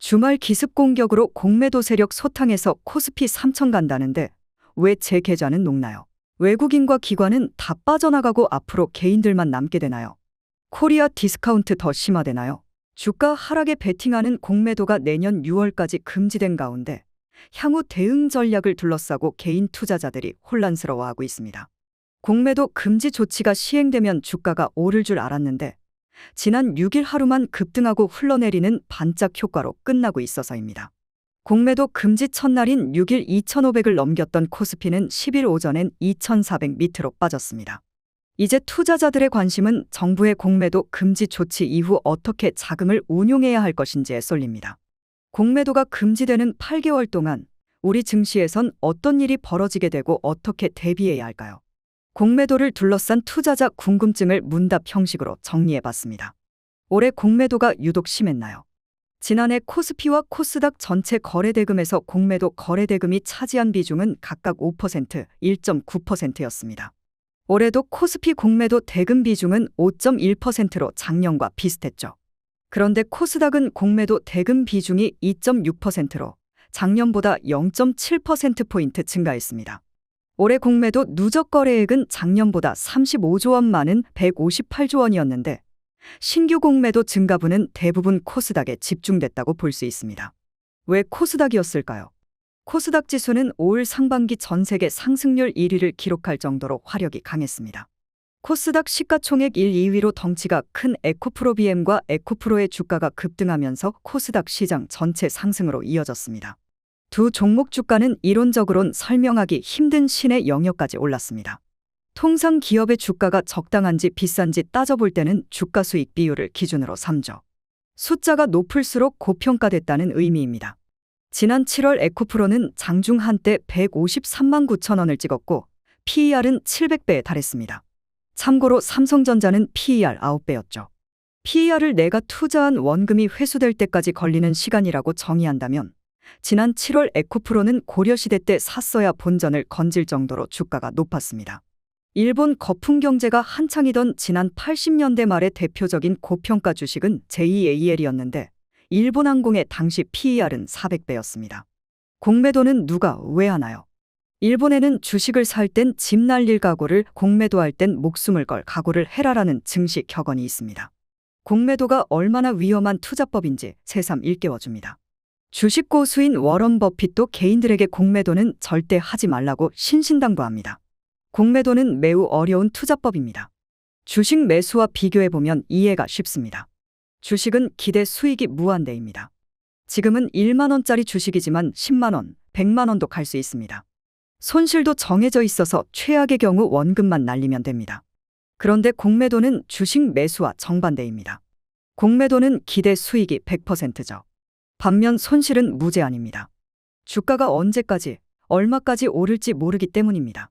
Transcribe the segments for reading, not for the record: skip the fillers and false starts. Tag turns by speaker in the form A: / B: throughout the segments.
A: 주말 기습 공격으로 공매도 세력 소탕해서 코스피 3천 간다는데 왜 제 계좌는 녹나요? 외국인과 기관은 다 빠져나가고 앞으로 개인들만 남게 되나요? 코리아 디스카운트 더 심화되나요? 주가 하락에 베팅하는 공매도가 내년 6월까지 금지된 가운데 향후 대응 전략을 둘러싸고 개인 투자자들이 혼란스러워하고 있습니다. 공매도 금지 조치가 시행되면 주가가 오를 줄 알았는데 지난 6일 하루만 급등하고 흘러내리는 반짝 효과로 끝나고 있어서입니다. 공매도 금지 첫날인 6일 2,500을 넘겼던 코스피는 10일 오전엔 2,400 밑으로 빠졌습니다. 이제 투자자들의 관심은 정부의 공매도 금지 조치 이후 어떻게 자금을 운용해야 할 것인지에 쏠립니다. 공매도가 금지되는 8개월 동안 우리 증시에선 어떤 일이 벌어지게 되고 어떻게 대비해야 할까요? 공매도를 둘러싼 투자자 궁금증을 문답 형식으로 정리해봤습니다. 올해 공매도가 유독 심했나요? 지난해 코스피와 코스닥 전체 거래대금에서 공매도 거래대금이 차지한 비중은 각각 5%, 1.9%였습니다. 올해도 코스피 공매도 대금 비중은 5.1%로 작년과 비슷했죠. 그런데 코스닥은 공매도 대금 비중이 2.6%로 작년보다 0.7%포인트 증가했습니다. 올해 공매도 누적 거래액은 작년보다 35조 원 많은 158조 원이었는데 신규 공매도 증가분은 대부분 코스닥에 집중됐다고 볼 수 있습니다. 왜 코스닥이었을까요? 코스닥 지수는 5월 상반기 전 세계 상승률 1위를 기록할 정도로 화력이 강했습니다. 코스닥 시가총액 1, 2위로 덩치가 큰 에코프로비엠과 에코프로의 주가가 급등하면서 코스닥 시장 전체 상승으로 이어졌습니다. 두 종목 주가는 이론적으론 설명하기 힘든 신의 영역까지 올랐습니다. 통상 기업의 주가가 적당한지 비싼지 따져볼 때는 주가 수익 비율을 기준으로 삼죠. 숫자가 높을수록 고평가됐다는 의미입니다. 지난 7월 에코프로는 장중 한때 153만 9천 원을 찍었고 PER은 700배에 달했습니다. 참고로 삼성전자는 PER 9배였죠. PER을 내가 투자한 원금이 회수될 때까지 걸리는 시간이라고 정의한다면 지난 7월 에코프로는 고려시대 때 샀어야 본전을 건질 정도로 주가가 높았습니다. 일본 거품 경제가 한창이던 지난 80년대 말의 대표적인 고평가 주식은 JAL이었는데 일본항공의 당시 PER은 400배였습니다. 공매도는 누가 왜 하나요? 일본에는 주식을 살 땐 집 날릴 각오를, 공매도할 땐 목숨을 걸 각오를 해라라는 증시 격언이 있습니다. 공매도가 얼마나 위험한 투자법인지 새삼 일깨워줍니다. 주식 고수인 워런 버핏도 개인들에게 공매도는 절대 하지 말라고 신신당부합니다. 공매도는 매우 어려운 투자법입니다. 주식 매수와 비교해보면 이해가 쉽습니다. 주식은 기대 수익이 무한대입니다. 지금은 1만 원짜리 주식이지만 10만 원, 100만 원도 갈 수 있습니다. 손실도 정해져 있어서 최악의 경우 원금만 날리면 됩니다. 그런데 공매도는 주식 매수와 정반대입니다. 공매도는 기대 수익이 100%죠. 반면 손실은 무제한입니다. 주가가 언제까지, 얼마까지 오를지 모르기 때문입니다.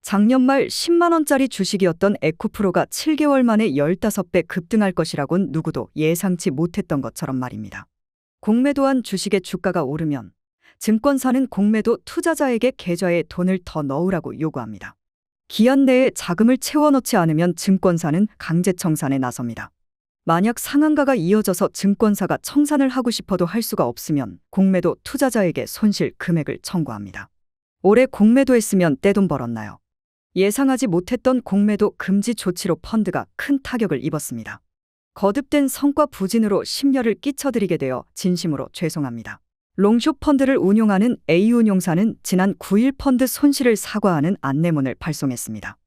A: 작년 말 10만 원짜리 주식이었던 에코프로가 7개월 만에 15배 급등할 것이라곤 누구도 예상치 못했던 것처럼 말입니다. 공매도한 주식의 주가가 오르면 증권사는 공매도 투자자에게 계좌에 돈을 더 넣으라고 요구합니다. 기한 내에 자금을 채워넣지 않으면 증권사는 강제 청산에 나섭니다. 만약 상한가가 이어져서 증권사가 청산을 하고 싶어도 할 수가 없으면 공매도 투자자에게 손실 금액을 청구합니다. 올해 공매도했으면 떼돈 벌었나요? 예상하지 못했던 공매도 금지 조치로 펀드가 큰 타격을 입었습니다. 거듭된 성과 부진으로 심려를 끼쳐드리게 되어 진심으로 죄송합니다. 롱숏 펀드를 운용하는 A운용사는 지난 9일 펀드 손실을 사과하는 안내문을 발송했습니다.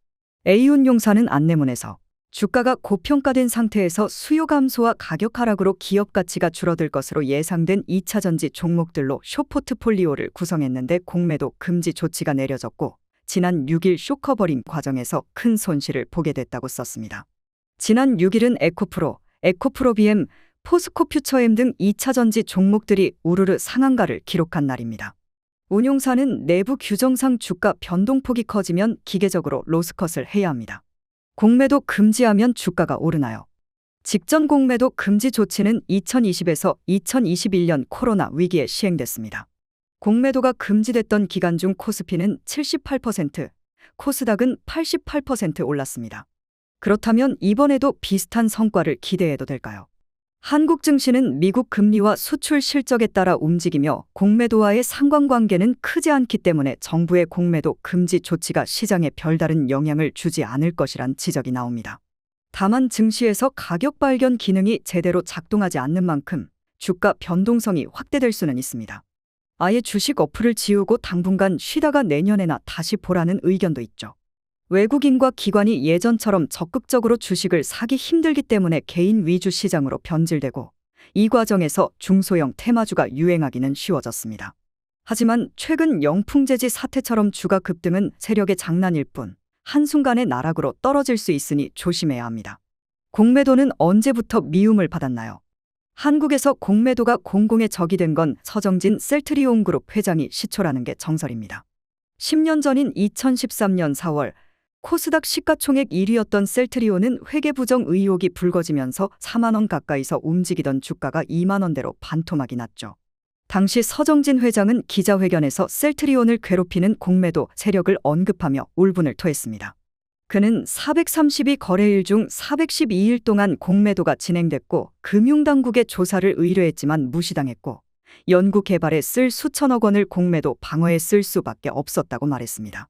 A: A운용사는 안내문에서 주가가 고평가된 상태에서 수요 감소와 가격 하락으로 기업 가치가 줄어들 것으로 예상된 2차전지 종목들로 숏 포트폴리오를 구성했는데 공매도 금지 조치가 내려졌고 지난 6일 쇼커버링 과정에서 큰 손실을 보게 됐다고 썼습니다. 지난 6일은 에코프로, 에코프로비엠, 포스코퓨처엠 등 2차전지 종목들이 우르르 상한가를 기록한 날입니다. 운용사는 내부 규정상 주가 변동폭이 커지면 기계적으로 로스컷을 해야 합니다. 공매도 금지하면 주가가 오르나요? 직전 공매도 금지 조치는 2020에서 2021년 코로나 위기에 시행됐습니다. 공매도가 금지됐던 기간 중 코스피는 78%, 코스닥은 88% 올랐습니다. 그렇다면 이번에도 비슷한 성과를 기대해도 될까요? 한국 증시는 미국 금리와 수출 실적에 따라 움직이며 공매도와의 상관관계는 크지 않기 때문에 정부의 공매도 금지 조치가 시장에 별다른 영향을 주지 않을 것이란 지적이 나옵니다. 다만 증시에서 가격 발견 기능이 제대로 작동하지 않는 만큼 주가 변동성이 확대될 수는 있습니다. 아예 주식 어플을 지우고 당분간 쉬다가 내년에나 다시 보라는 의견도 있죠. 외국인과 기관이 예전처럼 적극적으로 주식을 사기 힘들기 때문에 개인 위주 시장으로 변질되고 이 과정에서 중소형 테마주가 유행하기는 쉬워졌습니다. 하지만 최근 영풍재지 사태처럼 주가 급등은 세력의 장난일 뿐 한순간에 나락으로 떨어질 수 있으니 조심해야 합니다. 공매도는 언제부터 미움을 받았나요? 한국에서 공매도가 공공의 적이 된 건 서정진 셀트리온그룹 회장이 시초라는 게 정설입니다. 10년 전인 2013년 4월 코스닥 시가총액 1위였던 셀트리온은 회계부정 의혹이 불거지면서 4만 원 가까이서 움직이던 주가가 2만 원대로 반토막이 났죠. 당시 서정진 회장은 기자회견에서 셀트리온을 괴롭히는 공매도 세력을 언급하며 울분을 토했습니다. 그는 432 거래일 중 412일 동안 공매도가 진행됐고 금융당국의 조사를 의뢰했지만 무시당했고 연구개발에 쓸 수천억 원을 공매도 방어에 쓸 수밖에 없었다고 말했습니다.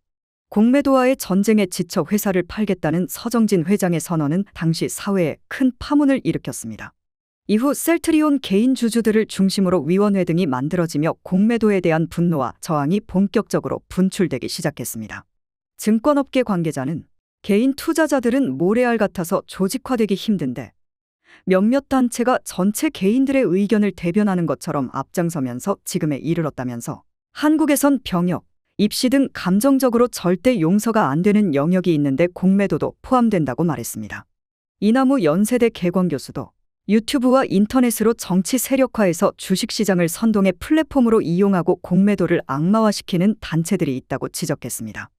A: 공매도와의 전쟁에 지쳐 회사를 팔겠다는 서정진 회장의 선언은 당시 사회에 큰 파문을 일으켰습니다. 이후 셀트리온 개인 주주들을 중심으로 위원회 등이 만들어지며 공매도에 대한 분노와 저항이 본격적으로 분출되기 시작했습니다. 증권업계 관계자는 개인 투자자들은 모래알 같아서 조직화되기 힘든데 몇몇 단체가 전체 개인들의 의견을 대변하는 것처럼 앞장서면서 지금에 이르렀다면서 한국에선 병역, 입시 등 감정적으로 절대 용서가 안 되는 영역이 있는데 공매도도 포함된다고 말했습니다. 이남우 연세대 개광교수도 유튜브와 인터넷으로 정치 세력화해서 주식시장을 선동의 플랫폼으로 이용하고 공매도를 악마화시키는 단체들이 있다고 지적했습니다.